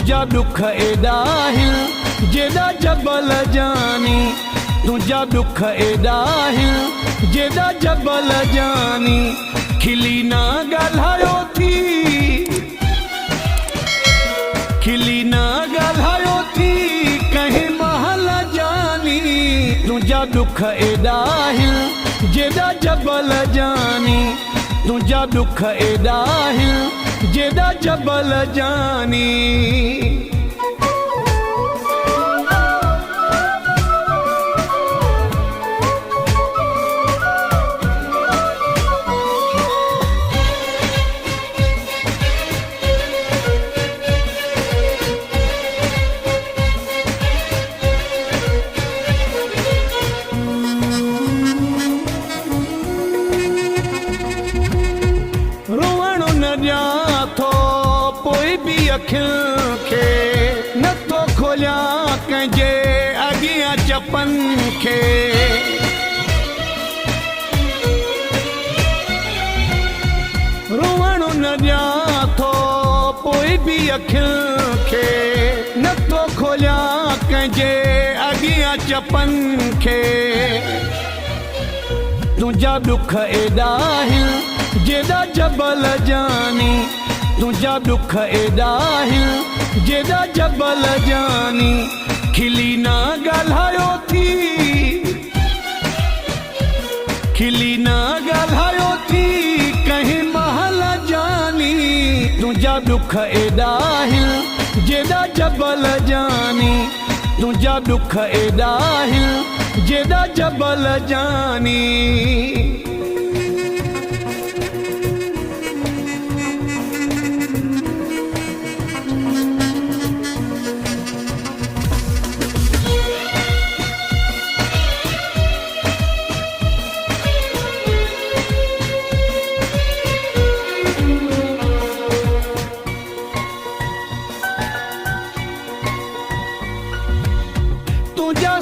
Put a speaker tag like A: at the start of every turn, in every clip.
A: तुझा दुख एडा हिल जेदा जबल जानी, तुझा दुख एडा हिल जेदा जबल जानी। खिली ना ॻाल्हायो थी, खिली ना ॻाल्हायो थी कंहिं महल जानी। तुझा दुख एडा हिल जेदा जबल जानी, तुझा दुख एडा हिल जेदा जबल जानी। अखियुनि खे नथो खोलिया कंहिंजे अॻियां चपनि खे। रोअण न ॾियां थो पोइ बि अखियुनि खे नथो खोलिया कंहिंजे अॻियां चपनि खे। तुंहिंजा दुख एॾा हिल जेदा जबल जानी, तुझा दुख एडा हिल जेदा जबल जानी। खिली ना ॻाल्हायो थी, खिली ना ॻाल्हायो थी कंहिं महल जानी। तुझा दुख एडा हिल जेदा जबल जानी, तुझा दुख एडा हिल जेदा जबल जानी।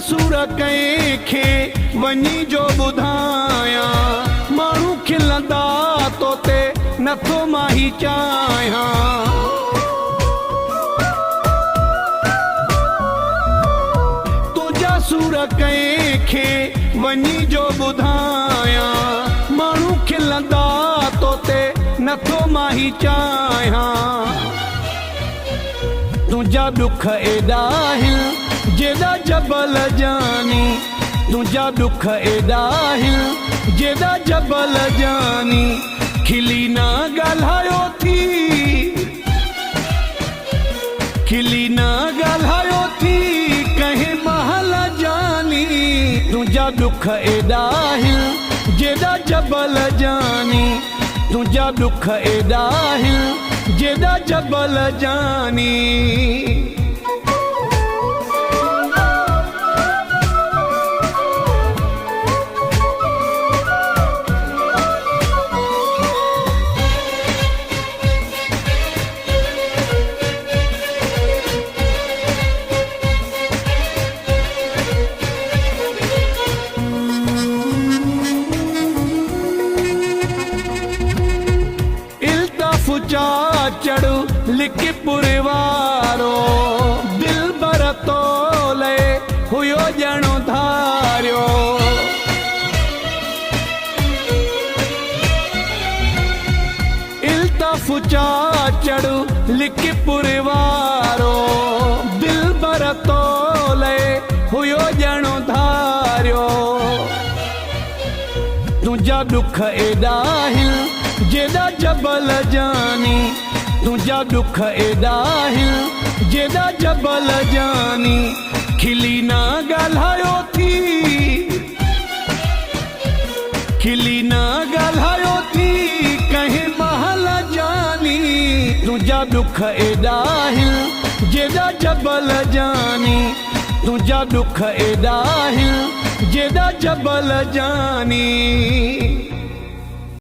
A: सुर कंहिंखे वञी जो ॿुधायां, माण्हू खिलंदा तोते नथो माही चाहियां। तुंहिंजा सुर कंहिंखे वञी जो ॿुधायां, माण्हू खिलंदा तोते नथो माही चाहियां। तुंहिंजा दुख एॾा हिल जेदा जबल जानी, तुझा दुख एडा हिल जेदा जबल जानी। खिली ना ॻाल्हायो थी, खिली ना ॻाल्हायो थी कंहिं महल जानी। तुझा दुख एडा हिल जेदा जबल जानी, तुझा दुख एडा हिल जेदा जबल जानी। चढ़ लिख पुरवारो दिल बर तोले हुयो ॼणो धारियो। इल्ताफ चढ़ लिख पुरवारो दिल बर तोले हुयो ॼणो धारियो। तुझा दुख एॾा हिल जेदा जबल जानी, तुझा दुख एडा हिल जेदा जबल जानी। खिली ना ॻाल्हायो थी, खिली ना ॻाल्हायो थी कंहिं महल जानी। तुझा दुख एडा हिल जेदा जबल जानी, तुझा दुख एडा हिल जेदा जबल जानी।